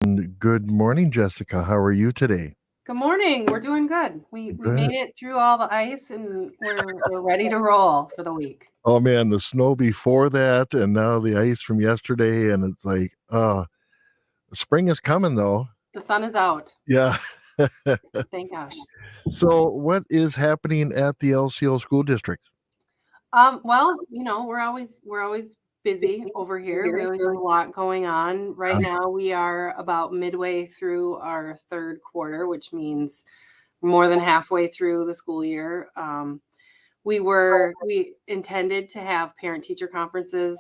Good morning, Jessica. How are you today? Good morning. We're doing good. We Good. made it through all the ice and we're ready to roll for the week. Oh man, the snow before that and now the ice from yesterday and it's like, spring is coming though. The sun is out. Yeah. Thank gosh. So what is happening at the LCO School District? Well, we're always busy over here. We always have a lot going on. Right now we are about midway through our third quarter, which means more than halfway through the school year. We intended to have parent teacher conferences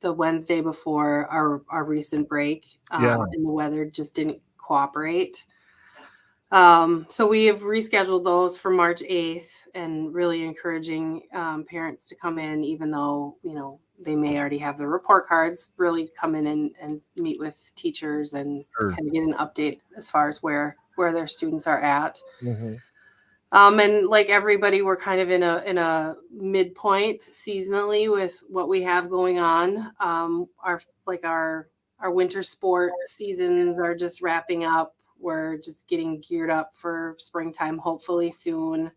the Wednesday before our recent break, Yeah. and the weather just didn't cooperate. So we have rescheduled those for March 8th and really encouraging parents to come in, even though, they may already have their report cards, really come in and meet with teachers and Sure. kind of get an update as far as where their students are at. Hmm. And like everybody, we're kind of in a midpoint seasonally with what we have going on. Our winter sports seasons are just wrapping up. We're just getting geared up for springtime, hopefully soon.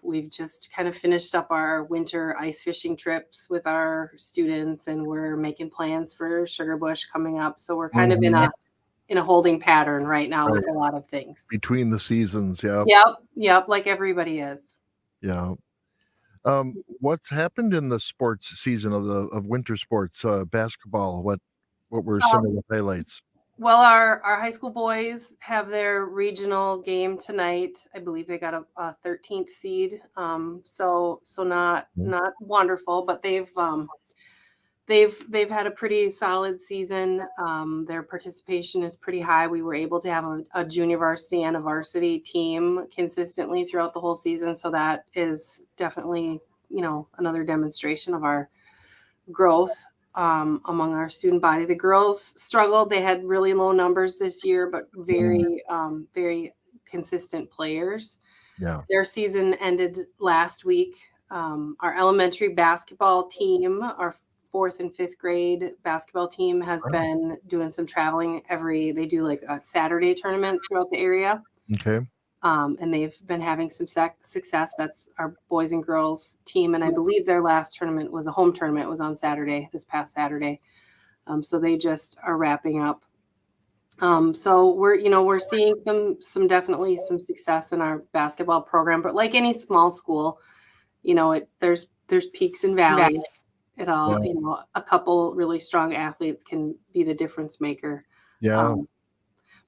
We've just kind of finished up our winter ice fishing trips with our students, and we're making plans for Sugar Bush coming up. So we're kind of in Hmm. a holding pattern right now Right. with a lot of things. Between the seasons, yeah. Yep, like everybody is. Yeah. What's happened in the sports season of winter sports, basketball? What were some of Um, the highlights? well, our high school boys have their regional game tonight. I believe they got a 13th seed. So not wonderful, but they've had a pretty solid season. Their participation is pretty high. We were able to have a junior varsity and a varsity team consistently throughout the whole season. So that is definitely, another demonstration of our growth among our student body. The girls struggled. They had really low numbers this year, but Mhm. very consistent players. Yeah. Their season ended last week. Our elementary basketball team, our fourth and fifth grade basketball team, has Wow. been doing some traveling. They do like Saturday tournaments throughout the area. Okay. And they've been having some success. That's our boys and girls team, and I believe their last tournament was a home tournament. It was on Saturday, this past Saturday. So they just are wrapping up. So we're seeing definitely some success in our basketball program, but like any small school, there's peaks and valleys. It all, Yeah. a couple really strong athletes can be the difference maker. Yeah. Um,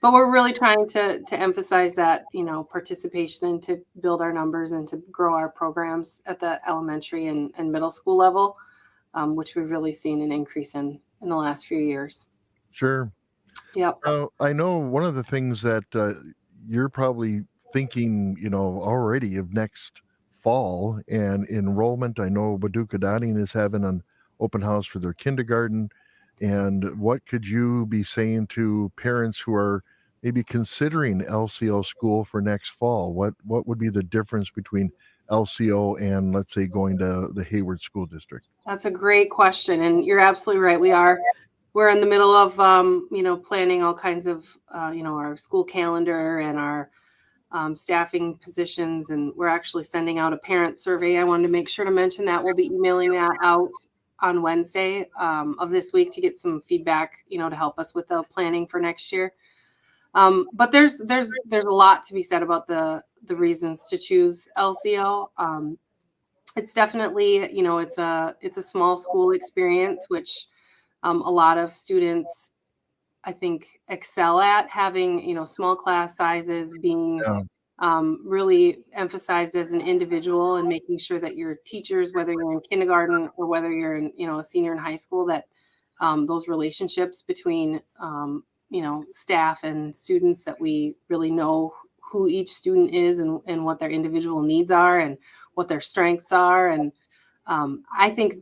but we're really trying to emphasize that, participation and to build our numbers and to grow our programs at the elementary and middle school level, which we've really seen an increase in the last few years. Sure. Yep. I know one of the things that you're probably thinking, already of next fall and enrollment. I know Paducah Dotting is having an open house for their kindergarten. And what could you be saying to parents who are maybe considering LCO school for next fall? What would be the difference between LCO and, let's say, going to the Hayward School District? That's a great question, and you're absolutely right. We're in the middle of planning all kinds of our school calendar and our staffing positions, and we're actually sending out a parent survey. I wanted to make sure to mention that we'll be emailing that out on Wednesday of this week to get some feedback, to help us with the planning for next year. But there's a lot to be said about the reasons to choose LCO. It's definitely, it's a small school experience, which a lot of students, I think, excel at having, small class sizes, being Yeah. really emphasized as an individual, and making sure that your teachers, whether you're in kindergarten or whether you're in, a senior in high school, that those relationships between, staff and students, that we really know who each student is and what their individual needs are and what their strengths are. And I think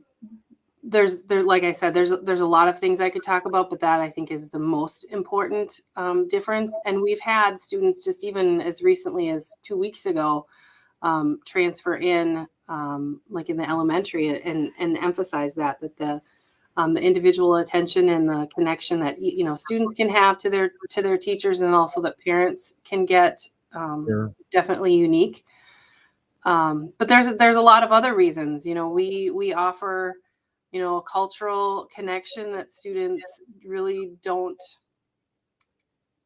like I said, there's a lot of things I could talk about, but that I think is the most important difference. And we've had students just even as recently as 2 weeks ago transfer in, like in the elementary, and emphasize that the the individual attention and the connection that students can have to their teachers, and also that parents can get, Sure. definitely unique. But there's a lot of other reasons. We offer, a cultural connection that students really don't.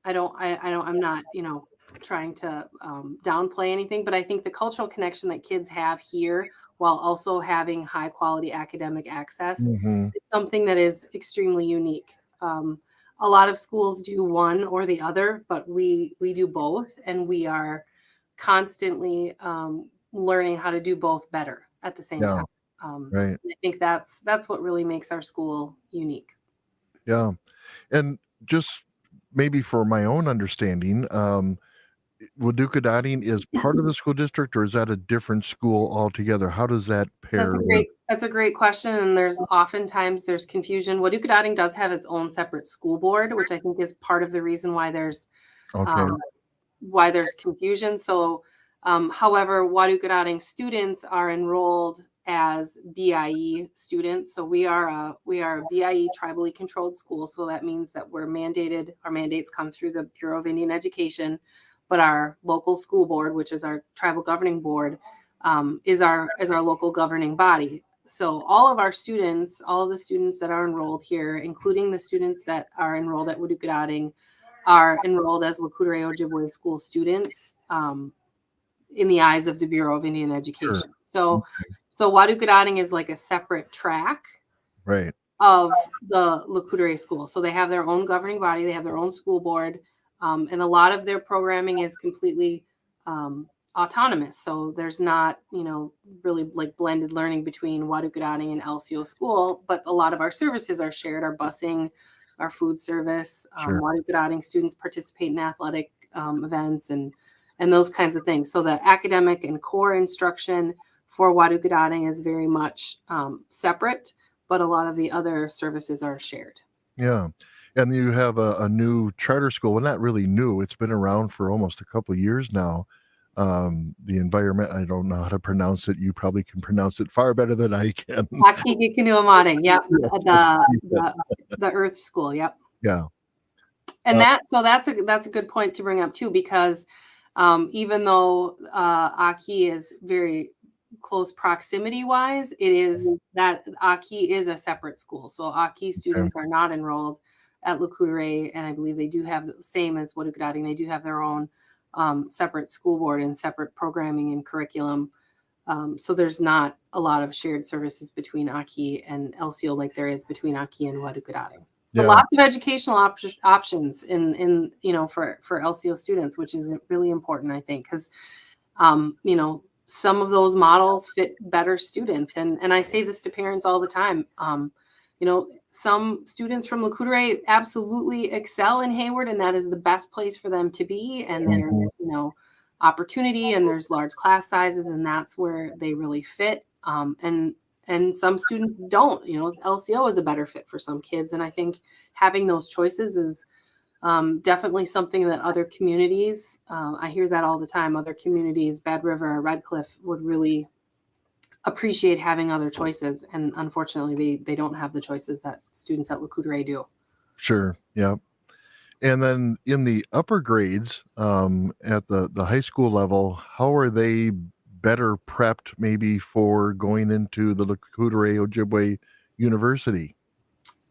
I'm not, trying to downplay anything, but I think the cultural connection that kids have here while also having high quality academic access Hmm. is something that is extremely unique. A lot of schools do one or the other, but we do both, and we are constantly learning how to do both better at the same Yeah. time. Right. I think that's what really makes our school unique. Yeah. And just maybe for my own understanding, Waduka Dotting is part of the school district, or is that a different school altogether? How does that pair with? That's a great question, and there's confusion. Wadukadotting does have its own separate school board, which I think is part of the reason Okay. um, why there's confusion. So, however, Wadukadotting students are enrolled as BIE students. So we are a BIE tribally controlled school. So that means that we're mandated. Our mandates come through the Bureau of Indian Education, but our local school board, which is our tribal governing board, is our local governing body. So all of the students that are enrolled here, including the students that are enrolled at Wadukadotting, are enrolled as Lakudere Ojibwe school students, in the eyes of the Bureau of Indian Sure. Education. So Wadukadotting is like a separate track Right. of the Lakudere school. So they have their own governing body, they have their own school board, and a lot of their programming is completely autonomous. So there's not, really like blended learning between Wadukadotting and LCO school, but a lot of our services are shared, our busing, our food service. Sure. Wadukadotting students participate in athletic events and those kinds of things. So the academic and core instruction for Wadukadotting is very much separate, but a lot of the other services are shared. Yeah. And you have a new charter school. Well, not really new. It's been around for almost a couple of years now. The environment, I don't know how to pronounce it. You probably can pronounce it far better than I can. Akikikinuamading, yep, Yes, the Earth School, yep. yeah. And Uh, that's a good point to bring up too, because even though Aki is very close proximity wise, it is that Aki is a separate school. So Aki okay. students are not enrolled at Lakudere, and I believe they do have the same as Wadukadotting. They do have their own separate school board and separate programming and curriculum. So there's not a lot of shared services between Aki and LCO like there is between Aki and Wadukadotting. But Yeah. lots of educational options in for LCO students, which is really important, I think, because some of those models fit better students, and I say this to parents all the time. Some students from Lakudere absolutely excel in Hayward, and that is the best place for them to be. And there's Mhm. opportunity, and there's large class sizes, and that's where they really fit. And some students don't. LCO is a better fit for some kids, and I think having those choices is definitely something that other communities, I hear that all the time, other communities, Bad River, Red Cliff, would really appreciate having other choices. And unfortunately, they don't have the choices that students at Lakudere do. Sure. Yeah. And then in the upper grades, at the high school level, how are they better prepped maybe for going into the Lakudere Ojibwe University?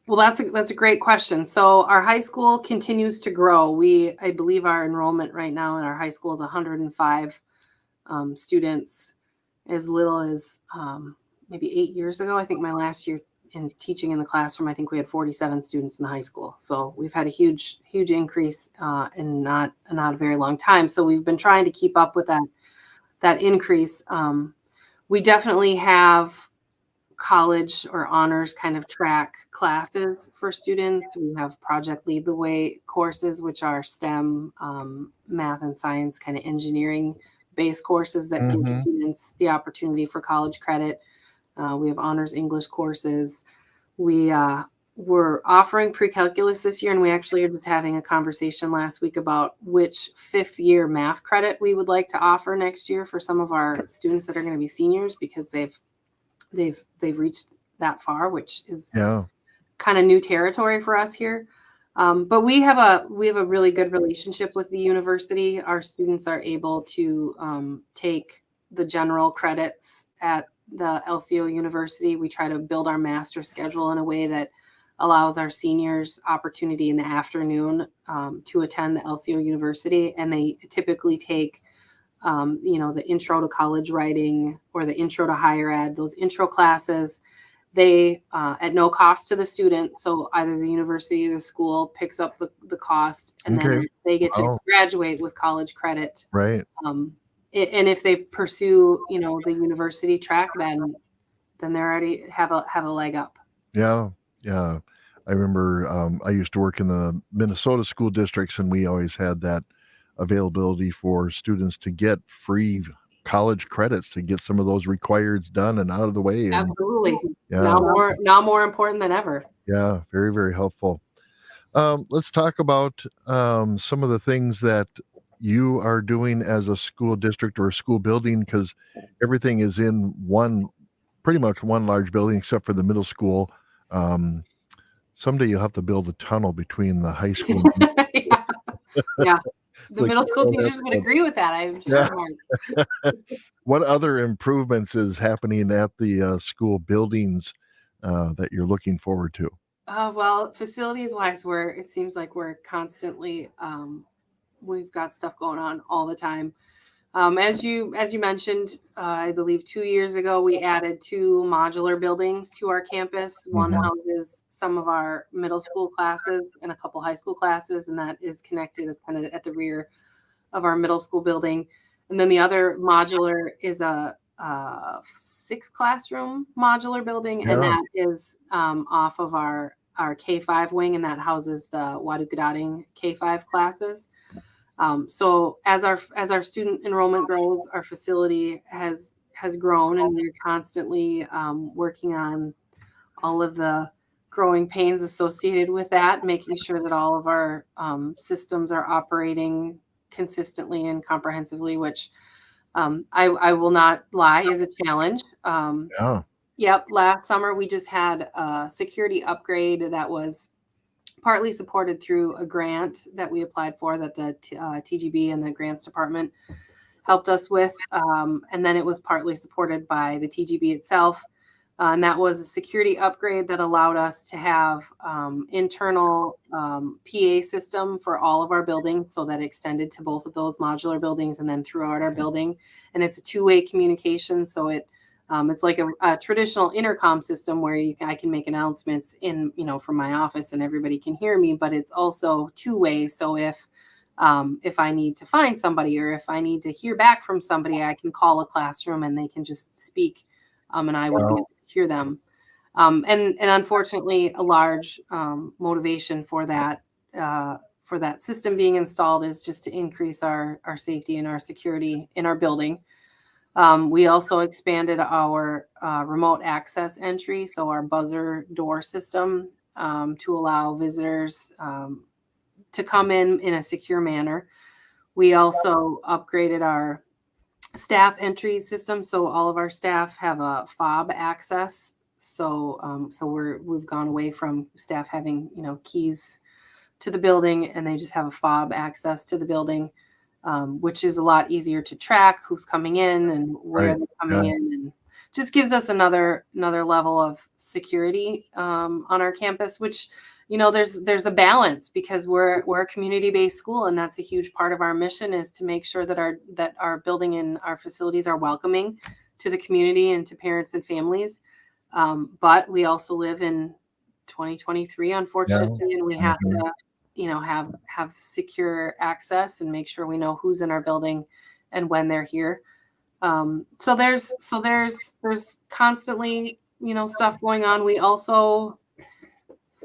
Well, that's a great question. So our high school continues to grow. I believe our enrollment right now in our high school is 105 students, as little as maybe 8 years ago. I think my last year in teaching in the classroom, I think we had 47 students in the high school. So we've had a huge increase in not a very long time. So we've been trying to keep up with that increase. We definitely have college or honors kind of track classes for students. We have Project Lead the Way courses, which are STEM, math and science, kind of engineering based courses that give Hmm. students the opportunity for college credit. We have honors English courses. We're offering pre-calculus this year, and we actually are just having a conversation last week about which fifth year math credit we would like to offer next year for some of our students that are going to be seniors, because they've reached that far, which is Yeah. kind of new territory for us here. But we have a really good relationship with the university. Our students are able to take the general credits at the LCO University. We try to build our master schedule in a way that allows our seniors opportunity in the afternoon to attend the LCO University, and they typically take the intro to college writing or the intro to higher ed, those intro classes. They at no cost to the student. So either the university or the school picks up the cost, and then they get to graduate with college credit. Right. And if they pursue, the university track, then they already have a leg up. Yeah. Yeah. I remember I used to work in the Minnesota school districts, and we always had that availability for students to get free college credits to get some of those requireds done and out of the way. And absolutely. yeah. Now more important than ever. Yeah, very, very helpful. Let's talk about some of the things that you are doing as a school district or a school building, because everything is in pretty much one large building except for the middle school. Someday you'll have to build a tunnel between the high school. Yeah. The middle school teachers would agree with that, I'm sure. Yeah. What other improvements is happening at the school buildings that you're looking forward to? Well, facilities wise, it seems like we're constantly, we've got stuff going on all the time. As you mentioned, I believe 2 years ago, we added 2 modular buildings to our campus. One houses some of our middle school classes and a couple high school classes, and that is connected as kind of at the rear of our middle school building. And then the other modular is a 6 classroom modular building, and that is off of our K-5 wing, and that houses the Wadukadading K-5 classes. So as our student enrollment grows, our facility has grown, and we're constantly working on all of the growing pains associated with that, making sure that all of our systems are operating consistently and comprehensively, which I will not lie is a challenge. Yep. Last summer, we just had a security upgrade that was partly supported through a grant that we applied for that the TGB and the grants department helped us with. And then it was partly supported by the TGB itself. And that was a security upgrade that allowed us to have internal PA system for all of our buildings. So that extended to both of those modular buildings and then throughout our building. And it's a two-way communication. So it's like a traditional intercom system where I can make announcements from my office and everybody can hear me, but it's also two-way. So if I need to find somebody or if I need to hear back from somebody, I can call a classroom and they can just speak and I would be able to hear them. And unfortunately, a large motivation for that system being installed is just to increase our safety and our security in our building. We also expanded our remote access entry, so our buzzer door system to allow visitors to come in a secure manner. We also upgraded our staff entry system, so all of our staff have a fob access. So we've gone away from staff having keys to the building, and they just have a fob access to the building. Which is a lot easier to track who's coming in and where they're coming in, and just gives us another level of security on our campus. Which there's a balance because we're a community-based school, and that's a huge part of our mission is to make sure that our building and our facilities are welcoming to the community and to parents and families. But we also live in 2023, unfortunately, and we have to have secure access and make sure we know who's in our building and when they're here. So there's constantly, stuff going on. We also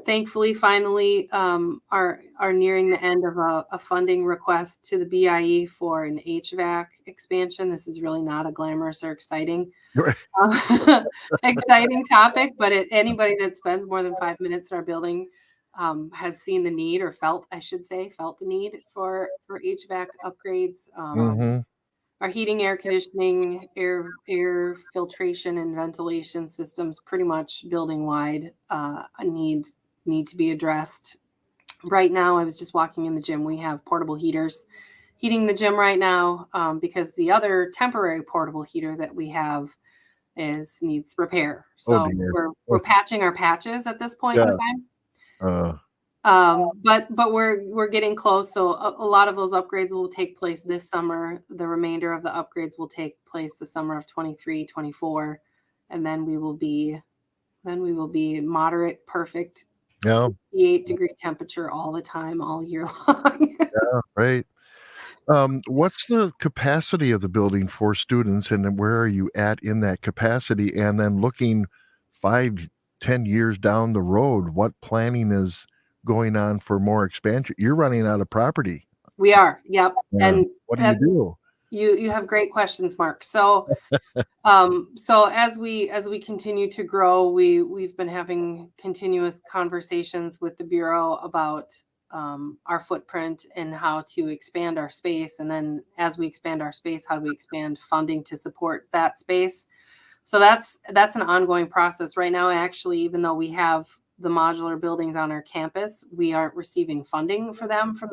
thankfully finally are nearing the end of a funding request to the BIE for an HVAC expansion. This is really not a glamorous or exciting topic, but anybody that spends more than 5 minutes in our building has seen the need, or felt the need for HVAC upgrades. Our heating, air conditioning, air filtration, and ventilation systems, pretty much building wide, need need to be addressed. Right now, I was just walking in the gym. We have portable heaters heating the gym right now, because the other temporary portable heater that we have needs repair. Oh So dear. we're patching our patches at this point in Yeah. time. Uh, But we're getting close. So a lot of those upgrades will take place this summer. The remainder of the upgrades will take place the summer of 23, 24, and then we will be moderate, perfect, yeah. 68-degree temperature all the time, all year long. Right. What's the capacity of the building for students, and then where are you at in that capacity? And then looking 5, 10 years down the road, what planning is going on for more expansion? You're running out of property. We are, yep. Yeah. And What do you that's do? you have great questions, Mark. So so as we continue to grow, we've been having continuous conversations with the Bureau about our footprint and how to expand our space. And then as we expand our space, how do we expand funding to support that space? So that's an ongoing process. Right now, actually, even though we have the modular buildings on our campus, we aren't receiving funding for them from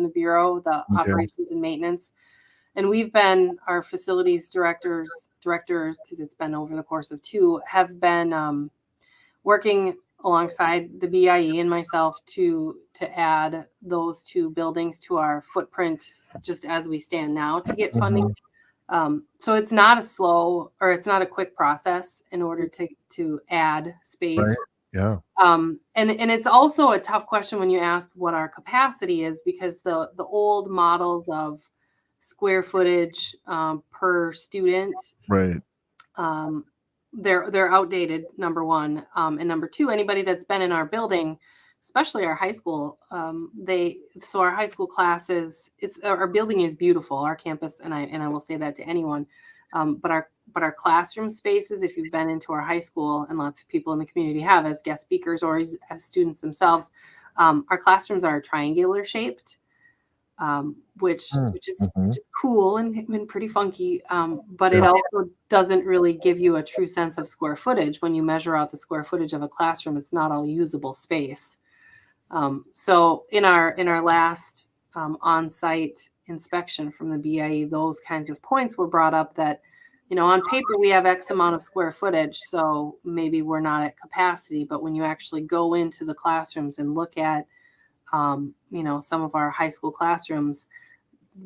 the Bureau, the Okay. operations and maintenance. And we've been, our facilities directors, because it's been over the course of 2, have been working alongside the BIE and myself to add those 2 buildings to our footprint just as we stand now to get funding. So it's not a quick process in order to add space. Right. Yeah. And it's also a tough question when you ask what our capacity is, because the old models of square footage per student, Right. they're outdated, number one, and number two, anybody that's been in our building, especially our high school, our high school classes, our building is beautiful, our campus, and I will say that to anyone, but our classroom spaces, if you've been into our high school, and lots of people in the community have as guest speakers or as students themselves, our classrooms are triangular shaped, which is cool and pretty funky, but it also doesn't really give you a true sense of square footage. When you measure out the square footage of a classroom, it's not all usable space. So in our last on-site inspection from the BIE, those kinds of points were brought up that, on paper we have X amount of square footage, so maybe we're not at capacity, but when you actually go into the classrooms and look at some of our high school classrooms,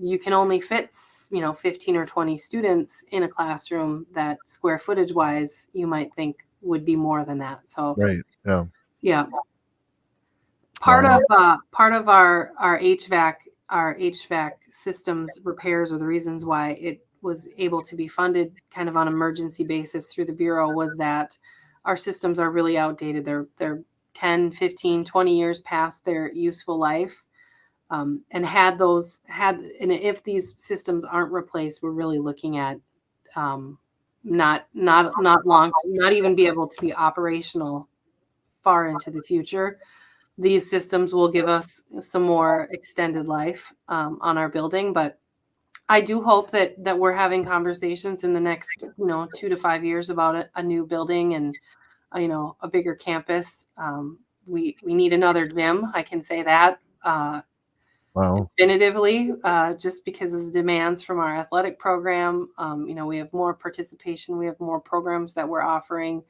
you can only fit 15 or 20 students in a classroom that square footage wise you might think would be more than that. So Right. Yeah. Part of our HVAC systems repairs, or the reasons why it was able to be funded kind of on emergency basis through the Bureau, was that our systems are really outdated. They're 10, 15, 20 years past their useful life. And if these systems aren't replaced, we're really looking at not even be able to be operational far into the future. These systems will give us some more extended life on our building, but I do hope that we're having conversations in the next 2 to 5 years about a new building and a bigger campus. We need another gym. I can say that definitively, just because of the demands from our athletic program. We have more participation. We have more programs that we're offering.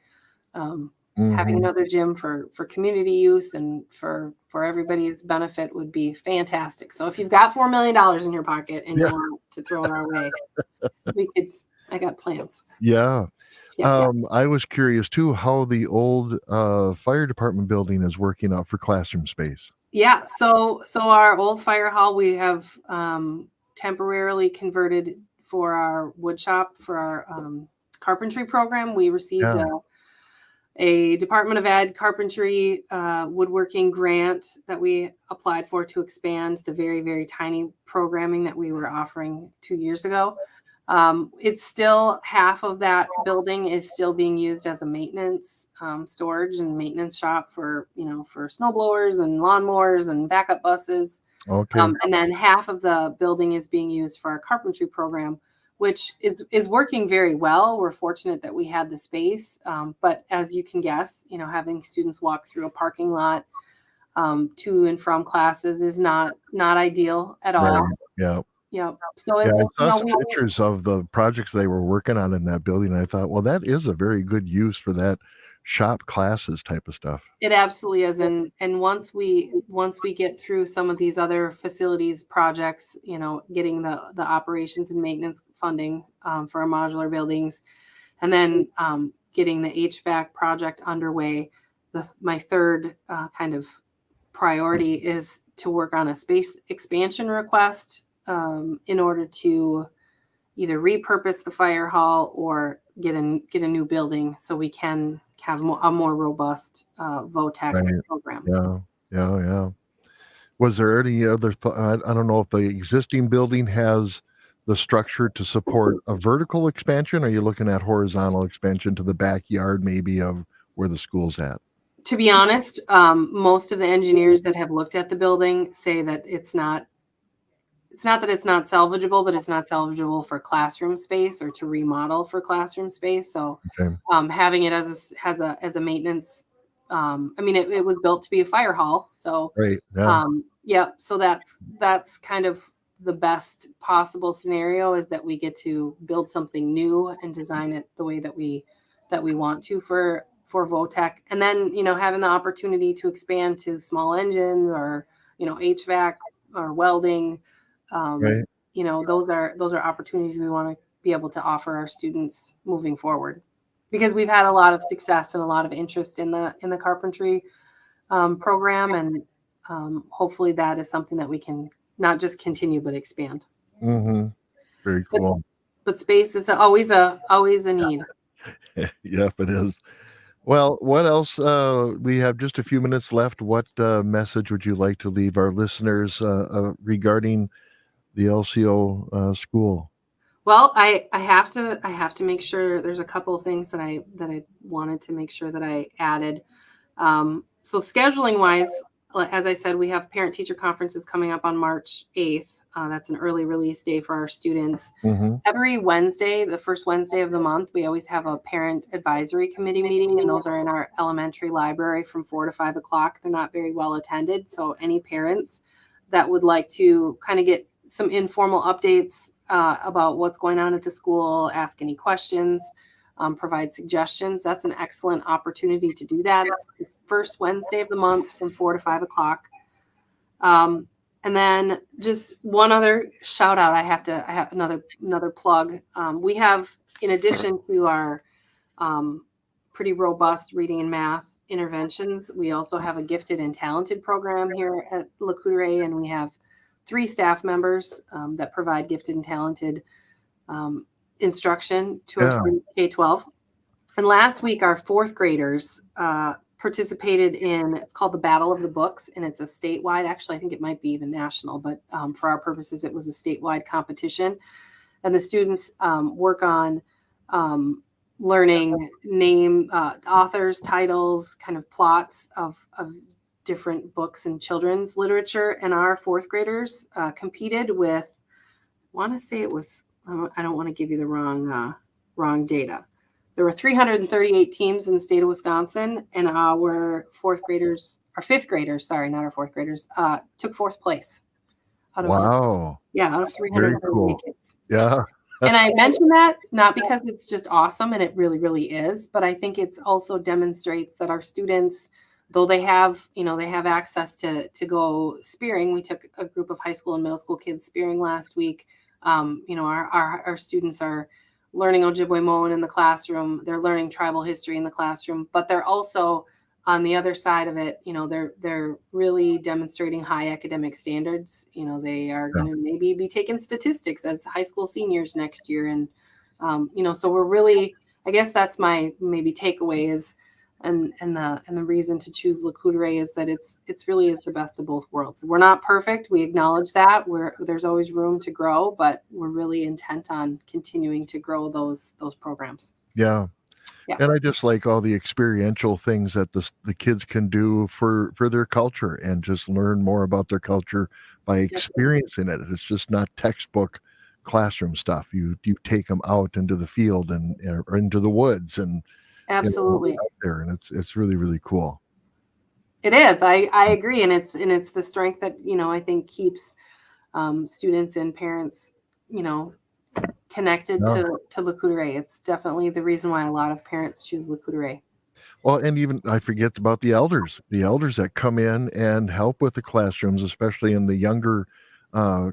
Having another gym for community use and for everybody's benefit would be fantastic. So if you've got $4 million in your pocket and you want to throw it our way, I got plans. Yeah. Yeah. I was curious too how the old fire department building is working out for classroom space. Yeah. So our old fire hall, we have temporarily converted for our wood shop, for our carpentry program. We received a Department of Ed carpentry woodworking grant that we applied for to expand the very, very tiny programming that we were offering 2 years ago. It's still, half of that building is still being used as a maintenance storage and maintenance shop for snow blowers and lawnmowers and backup buses. Okay. And then half of the building is being used for our carpentry program, which is working very well. We're fortunate that we had the space, but as you can guess, having students walk through a parking lot to and from classes is not ideal at all. Right. Yeah. Yep. So Yeah, it's, I saw some pictures of the projects they were working on in that building. And I thought, well, that is a very good use for that shop classes type of stuff. it absolutely is. And once we get through some of these other facilities projects, getting the operations and maintenance funding for our modular buildings, and then getting the HVAC project underway, my third kind of priority is to work on a space expansion request in order to either repurpose the fire hall or get a new building so we can have a more robust VOTAC Right. program. Yeah. Was there any other I don't know if the existing building has the structure to support a vertical expansion. Are you looking at horizontal expansion to the backyard maybe of where the school's at? To be honest, most of the engineers that have looked at the building say that it's not that it's not salvageable, but it's not salvageable for classroom space or to remodel for classroom space. So Okay. having it as a maintenance, it was built to be a fire hall. So Right. Yeah. so that's kind of the best possible scenario, is that we get to build something new and design it the way that we want to for VOTEC. And then, having the opportunity to expand to small engines or, HVAC or welding. Right. Those are opportunities we want to be able to offer our students moving forward, because we've had a lot of success and a lot of interest in the carpentry program, and hopefully that is something that we can not just continue but expand. Mm-hmm. Very cool. But space is always a need. Yep, it is. Well, what else? We have just a few minutes left. What message would you like to leave our listeners regarding the LCO school? Well, I have to make sure there's a couple of things that I wanted to make sure that I added. So scheduling wise, as I said, we have parent teacher conferences coming up on March 8th. That's an early release day for our students. Mm-hmm. Every Wednesday, the first Wednesday of the month, we always have a parent advisory committee meeting, and those are in our elementary library from 4 to 5 o'clock. They're not very well attended. So any parents that would like to kind of get some informal updates about what's going on at the school, ask any questions, provide suggestions, that's an excellent opportunity to do that. It's the first Wednesday of the month from 4 to 5 o'clock. And then just one other shout out, I have another plug. We have, in addition to our pretty robust reading and math interventions, we also have a gifted and talented program here at Le Coudray, and we have 3 staff members that provide gifted and talented instruction to our students K-12. And last week, our 4th graders participated in, it's called the Battle of the Books, and it's a statewide, actually, I think it might be even national, but for our purposes, it was a statewide competition. And the students work on learning name authors, titles, kind of plots of different books and children's literature. And our 4th graders competed with, I want to say it was, I don't want to give you the wrong data. There were 338 teams in the state of Wisconsin, and our 5th graders, sorry, not our 4th graders, took 4th place. Out of 338 cool. kids. Yeah. And I mention that not because it's just awesome, and it really, really is, but I think it's also demonstrates that our students, though they have access to go spearing. We took a group of high school and middle school kids spearing last week. Our students are learning Ojibwe Moan in the classroom. They're learning tribal history in the classroom, but they're also, on the other side of it, they're really demonstrating high academic standards. They are going to maybe be taking statistics as high school seniors next year. And, so we're really, I guess that's my maybe takeaway is, and the reason to choose Le Coudray is that it's really is the best of both worlds. We're not perfect. We acknowledge that. There's always room to grow, but we're really intent on continuing to grow those programs. Yeah. And I just like all the experiential things that the kids can do for their culture and just learn more about their culture by experiencing it. It's just not textbook classroom stuff. You take them out into the field and or into the woods and Absolutely. out there, and it's really, really cool. It is. I agree, and it's the strength that I think keeps students and parents connected Yeah. to Le Coudray. It's definitely the reason why a lot of parents choose Le Coudray. Well, and even I forget about the elders that come in and help with the classrooms, especially in the younger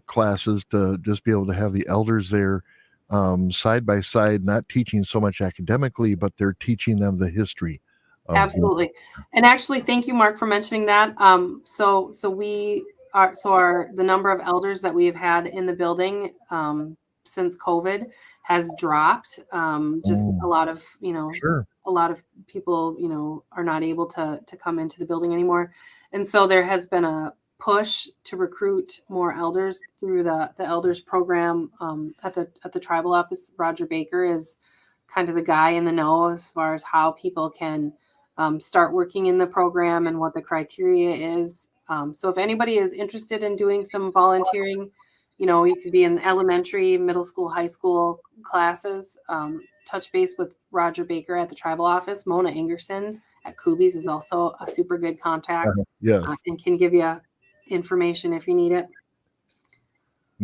classes, to just be able to have the elders there side by side, not teaching so much academically, but they're teaching them the history of. Absolutely. And actually, thank you, Mark, for mentioning that. So the number of elders that we have had in the building since COVID has dropped. Just a lot of Sure. a lot of people are not able to come into the building anymore, and so there has been a push to recruit more elders through the elders program at the tribal office. Roger Baker is kind of the guy in the know as far as how people can start working in the program and what the criteria is. So if anybody is interested in doing some volunteering, you could be in elementary, middle school, high school classes. Touch base with Roger Baker at the tribal office. Mona Ingerson at Kubi's is also a super good contact Yes. and can give you information if you need it.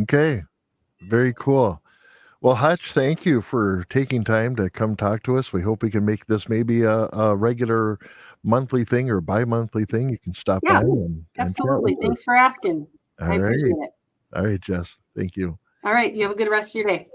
Okay. Very cool. Well, Hutch, thank you for taking time to come talk to us. We hope we can make this maybe a regular monthly thing or bi-monthly thing. You can stop by and absolutely. chat with Thanks us. for asking. All I right. appreciate it. All right, Jess. Thank you. All right. You have a good rest of your day.